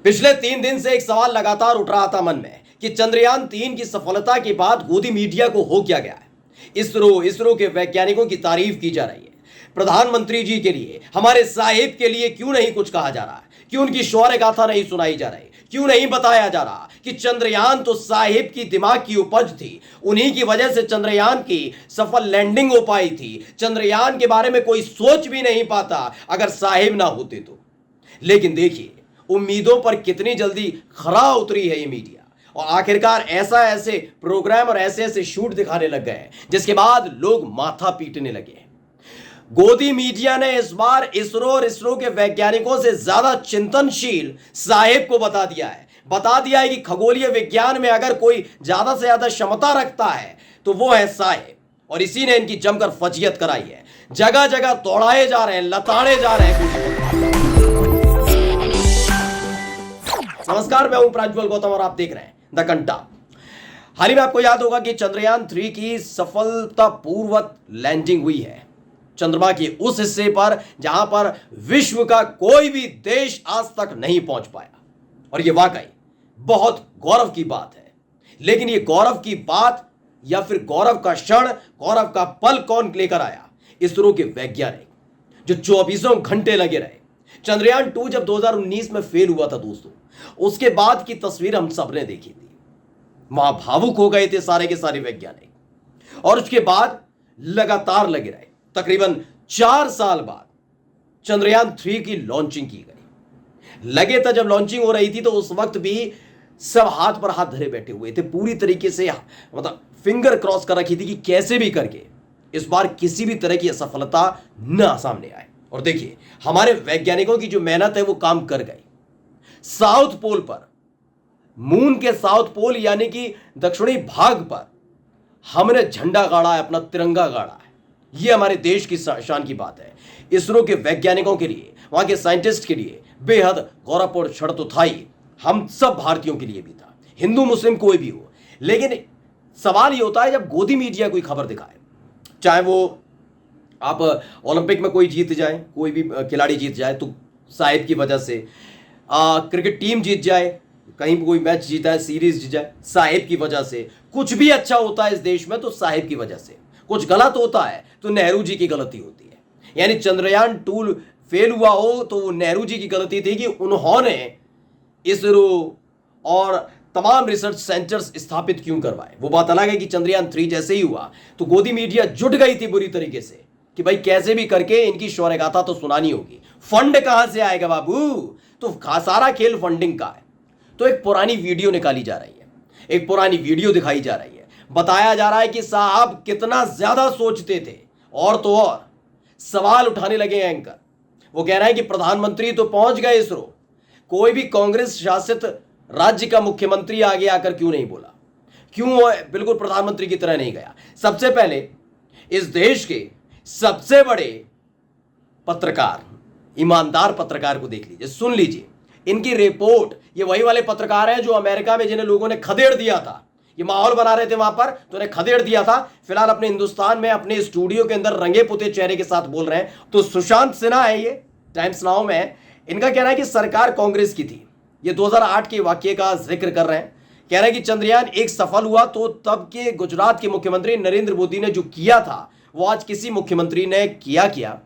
पिछले 3 दिन से एक सवाल लगातार उठ रहा था मन में कि चंद्रयान 3 की सफलता के बाद गोदी मीडिया को हो क्या गया है। इसरो के वैज्ञानिकों की तारीफ की जा रही है। प्रधानमंत्री जी के लिए, हमारे साहिब के लिए क्यों नहीं कुछ कहा जा रहा है? क्यों उनकी शौर्य गाथा नहीं सुनाई जा रही? क्यों नहीं बताया जा रहा कि चंद्रयान तो साहिब की दिमाग की उपज थी, उन्हीं की वजह से चंद्रयान की सफल लैंडिंग हो पाई थी। चंद्रयान के बारे में कोई सोच भी नहीं पाता अगर साहिब ना होते तो। लेकिन देखिए, उम्मीदों पर कितनी जल्दी खरा उतरी है ये मीडिया, और आखिरकार ऐसे प्रोग्राम और ऐसे शूट दिखाने लग गए जिसके बाद लोग माथा पीटने लगे। गोदी मीडिया ने इस बार इसरो और इसरो के वैज्ञानिकों से ज्यादा चिंतनशील साहिब को बता दिया है कि खगोलीय विज्ञान में अगर कोई ज्यादा से ज्यादा क्षमता रखता है तो वो है साहिब, और इसी ने इनकी जमकर फजीयत कराई है। जगह जगह तोड़ाए जा रहे हैं, लताड़े जा रहे हैं। नमस्कार, मैं हूं प्रज्वल गौतम और आप देख रहे हैं द कंटा। हाल ही में आपको याद होगा कि चंद्रयान 3 की सफलतापूर्वक लैंडिंग हुई है चंद्रमा के उस हिस्से पर जहां पर विश्व का कोई भी देश आज तक नहीं पहुंच पाया, और यह वाकई बहुत गौरव की बात है। लेकिन यह गौरव की बात या फिर गौरव का क्षण, गौरव का पल कौन लेकर आया? इसरो के वैज्ञानिक, जो 24 घंटे लगे रहे। चंद्रयान 2 जब 2019 में फेल हुआ था दोस्तों, उसके बाद की तस्वीर हम सबने देखी थी। वहां भावुक हो गए थे सारे के सारे वैज्ञानिक, और उसके बाद लगातार लगे रहे। तकरीबन 4 साल बाद चंद्रयान 3 की लॉन्चिंग की गई। लगे था जब लॉन्चिंग हो रही थी तो उस वक्त भी सब हाथ पर हाथ धरे बैठे हुए थे, पूरी तरीके से मतलब फिंगर क्रॉस कर रखी थी कि कैसे भी करके इस बार किसी भी तरह की असफलता न सामने आए। और देखिए, हमारे वैज्ञानिकों की जो मेहनत है वो काम कर गई। साउथ पोल पर, मून के साउथ पोल यानी कि दक्षिणी भाग पर हमने झंडा गाड़ा है, अपना तिरंगा गाड़ा है। यह हमारे देश की शान की बात है। इसरो के वैज्ञानिकों के लिए, वहां के साइंटिस्ट के लिए बेहद गौरवपूर्ण क्षण तो था ही, हम सब भारतीयों के लिए भी था, हिंदू मुस्लिम कोई भी हो। लेकिन सवाल यह होता है जब गोदी मीडिया कोई खबर दिखाए, चाहे वो आप ओलंपिक में कोई जीत जाए, कोई भी खिलाड़ी जीत जाए तो साहिब की वजह से, क्रिकेट टीम जीत जाए, कहीं कोई मैच जीता है, सीरीज जीत जाए, साहिब की वजह से। कुछ भी अच्छा होता है इस देश में तो साहिब की वजह से, कुछ गलत होता है तो नेहरू जी की गलती होती है। यानी चंद्रयान 2 फेल हुआ हो तो वो नेहरू जी की गलती थी कि उन्होंने इसरो और तमाम रिसर्च सेंटर्स स्थापित क्यों करवाए। वो बात अलग है कि चंद्रयान 3 जैसे ही हुआ तो गोदी मीडिया जुट गई थी बुरी तरीके से कि भाई कैसे भी करके इनकी शौर्य गाथा तो सुनानी होगी। फंड कहां से आएगा बाबू? तो सारा खेल फंडिंग का है। तो एक पुरानी वीडियो निकाली जा रही है, एक पुरानी वीडियो दिखाई जा रही है, बताया जा रहा है कि साहब कितना ज्यादा सोचते थे। और तो और सवाल उठाने लगे एंकर। वो कह रहा है कि प्रधानमंत्री तो पहुंच गए इसरो, कोई भी कांग्रेस शासित राज्य का मुख्यमंत्री आगे आकर क्यों नहीं बोला? क्यों बिल्कुल प्रधानमंत्री की तरह नहीं गया? सबसे पहले इस देश के सबसे बड़े पत्रकार, ईमानदार पत्रकार को देख लीजिए, सुन लीजिए इनकी रिपोर्ट। ये वही वाले पत्रकार हैं जो अमेरिका में जिन्हें लोगों ने खदेड़ दिया था, ये माहौल बना रहे थे वहां पर तो उन्हें खदेड़ दिया था। फिलहाल अपने हिंदुस्तान में अपने स्टूडियो के अंदर रंगे पुते चेहरे के साथ बोल रहे हैं। तो सुशांत सिन्हा है, ये टाइम्स नाउ में, इनका कहना है कि सरकार कांग्रेस की थी। ये 2008 के वाकये का जिक्र कर रहे हैं। कह रहे हैं कि चंद्रयान 1 सफल हुआ तो तब के गुजरात के मुख्यमंत्री नरेंद्र मोदी ने जो किया था वो आज किसी मुख्यमंत्री ने किया,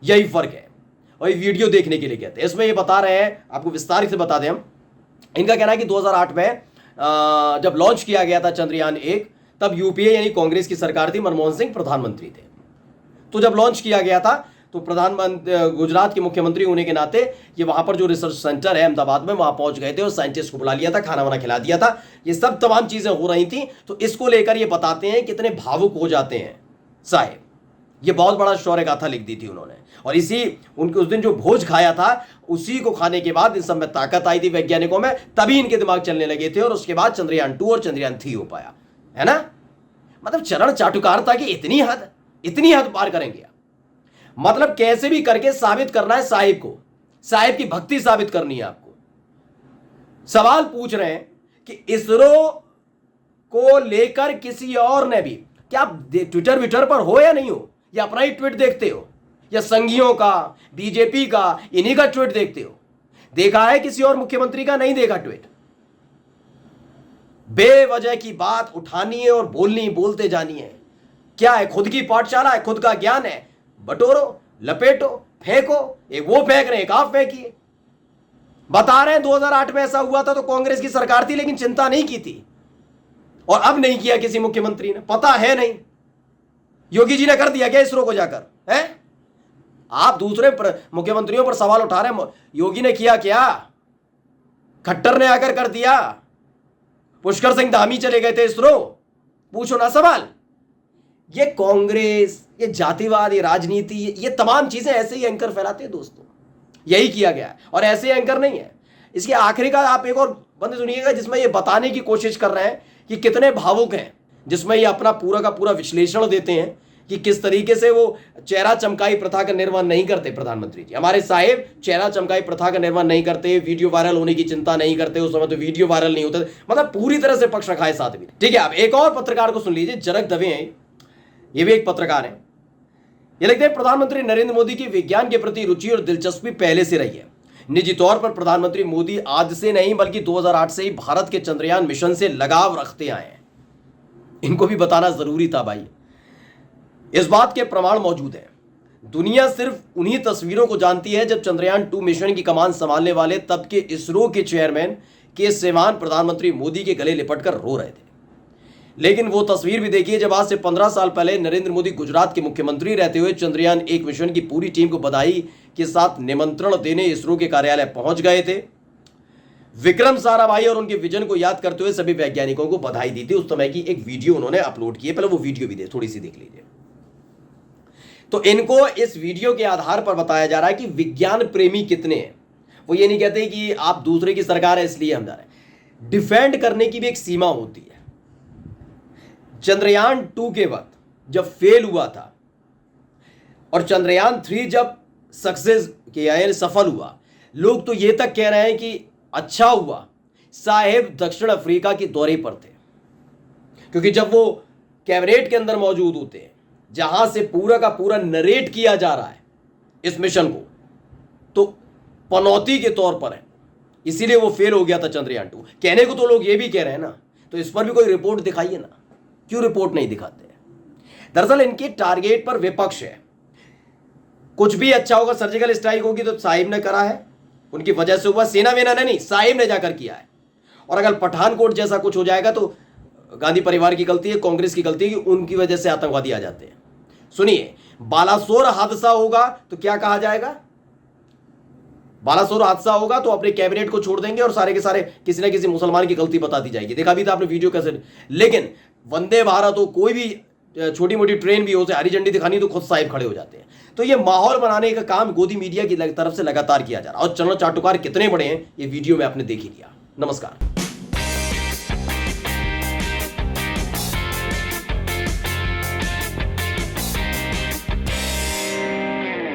यही फर्क है। और ये वीडियो देखने के लिए कहते हैं, इसमें ये बता रहे हैं, आपको विस्तार से बता दें हम। इनका कहना है कि 2008 में जब लॉन्च किया गया था चंद्रयान 1, तब यूपीए यानी कांग्रेस की सरकार थी, मनमोहन सिंह प्रधानमंत्री थे। तो जब लॉन्च किया गया था तो प्रधानमंत्री, गुजरात के मुख्यमंत्री होने के नाते ये वहां पर जो रिसर्च सेंटर है अहमदाबाद में, वहां पहुंच गए थे और साइंटिस्ट को बुला लिया था, खाना वाना खिला दिया था। ये सब तमाम चीजें हो रही थी। तो इसको लेकर ये बताते हैं कितने भावुक हो जाते हैं साहिब। ये बहुत बड़ा शौर्य गाथा लिख दी थी उन्होंने, और इसी उनके उस दिन जो भोज खाया था उसी को खाने के बाद इन सब में ताकत आई थी वैज्ञानिकों में, तभी इनके दिमाग चलने लगे थे, और उसके बाद चंद्रयान 2 और चंद्रयान 3 हो पाया, है ना। मतलब चरण चाटुकारता की इतनी हद पार करेंगे। मतलब कैसे भी करके साबित करना है साहिब को, साहिब की भक्ति साबित करनी है आपको। सवाल पूछ रहे हैं कि इसरो को लेकर किसी और ने भी, क्या आप ट्विटर पर हो या नहीं हो, या अपना ही ट्वीट देखते हो, या संघियों का, बीजेपी का, इन्हीं का ट्वीट देखते हो? देखा है किसी और मुख्यमंत्री का? नहीं देखा ट्वीट। बेवजह की बात उठानी है और बोलनी, बोलते जानी है। क्या है? खुद की पाठशाला है, खुद का ज्ञान है, बटोरो, लपेटो, फेंको। एक वो फेंक रहे, एक आप फेंकिए। बता रहे हैं 2008 में ऐसा हुआ था तो कांग्रेस की सरकार थी, लेकिन चिंता नहीं की थी। और अब नहीं किया किसी मुख्यमंत्री ने, पता है नहीं। योगी जी ने कर दिया क्या इसरो को जाकर? है आप दूसरे मुख्यमंत्रियों पर सवाल उठा रहे हैं, योगी ने किया क्या? खट्टर ने आकर कर दिया? पुष्कर सिंह धामी चले गए थे इसरो? पूछो ना सवाल। ये कांग्रेस, ये जातिवाद, ये राजनीति, ये तमाम चीजें ऐसे ही एंकर फैलाते हैं दोस्तों। यही किया गया है। और ऐसे एंकर नहीं है। इसके आखिरी का आप एक और बंद सुनिएगा जिसमें ये बताने की कोशिश कर रहे हैं कि कितने भावुक हैं, जिसमें ये अपना पूरा का पूरा विश्लेषण देते हैं कि किस तरीके से वो चेहरा चमकाई प्रथा का निर्माण नहीं करते। प्रधानमंत्री जी हमारे साहेब चेहरा चमकाई प्रथा का निर्माण नहीं करते, वीडियो वायरल होने की चिंता नहीं करते। उस समय तो वीडियो वायरल नहीं होते, मतलब पूरी तरह से पक्ष रखा है साथ भी। ठीक है, आप एक और पत्रकार को सुन लीजिए, जनक दवे हैं, ये भी एक पत्रकार है। ये लिखते हैं प्रधानमंत्री नरेंद्र मोदी की विज्ञान के प्रति रुचि और दिलचस्पी पहले से रही है। निजी तौर पर प्रधानमंत्री मोदी आज से नहीं बल्कि 2008 से ही भारत के चंद्रयान मिशन से लगाव रखते आए हैं। इनको भी बताना जरूरी था भाई। इस बात के प्रमाण मौजूद हैं। दुनिया सिर्फ उन्हीं तस्वीरों को जानती है जब चंद्रयान 2 मिशन की कमान संभालने वाले तब के इसरो के चेयरमैन के सिवान प्रधानमंत्री मोदी के गले लिपटकर रो रहे थे। लेकिन वो तस्वीर भी देखिए जब आज से 15 साल पहले नरेंद्र मोदी गुजरात के मुख्यमंत्री रहते हुए चंद्रयान 1 मिशन की पूरी टीम को बधाई के साथ निमंत्रण देने इसरो के कार्यालय पहुंच गए थे। विक्रम साराभाई और उनके विजन को याद करते हुए सभी वैज्ञानिकों को बधाई दी थी। उस समय की एक वीडियो उन्होंने अपलोड की है, पहले वो वीडियो भी थोड़ी सी देख लीजिए। तो इनको इस वीडियो के आधार पर बताया जा रहा है कि विज्ञान प्रेमी कितने हैं। वो ये नहीं कहते कि आप दूसरे की सरकार है इसलिए हम जा रहे हैं। डिफेंड करने की भी एक सीमा होती है। चंद्रयान 2 के वक्त जब फेल हुआ था और चंद्रयान 3 जब सक्सेस किया यानी सफल हुआ, लोग तो ये तक कह रहे हैं कि अच्छा हुआ साहेब दक्षिण अफ्रीका के दौरे पर थे, क्योंकि जब वो कैबिनेट के अंदर मौजूद होते हैं जहां से पूरा का पूरा नरेट किया जा रहा है इस मिशन को, तो पनौती के तौर पर है, इसीलिए वो फेल हो गया था चंद्रयान 2। कहने को तो लोग ये भी कह रहे हैं ना, तो इस पर भी कोई रिपोर्ट दिखाइए ना, क्यों रिपोर्ट नहीं दिखाते? दरअसल इनके टारगेट पर विपक्ष है। कुछ भी अच्छा होगा, सर्जिकल स्ट्राइक होगी तो साहिब ने करा है, उनकी वजह से हुआ, सेना वेना ने नहीं, साहिब ने जाकर किया है। और अगर पठानकोट जैसा कुछ हो जाएगा तो गांधी परिवार की गलती है, कांग्रेस की गलती है कि उनकी वजह से आतंकवादी आ जाते हैं। सुनिए, बालासोर हादसा होगा तो क्या कहा जाएगा? बालासोर हादसा होगा तो अपने कैबिनेट को छोड़ देंगे और सारे के सारे किसी न किसी मुसलमान की गलती बता दी जाएगी। देखा भी था आपने वीडियो कैसे। लेकिन वंदे भारत हो, कोई भी छोटी मोटी ट्रेन भी हो, उसे हरी झंडी दिखानी तो खुद साहिब खड़े हो जाते हैं। तो ये माहौल बनाने का काम गोदी मीडिया की तरफ से लगातार किया जा रहा है। और चरण चाटुकार कितने बड़े हैं ये वीडियो में आपने देख ही लिया। नमस्कार।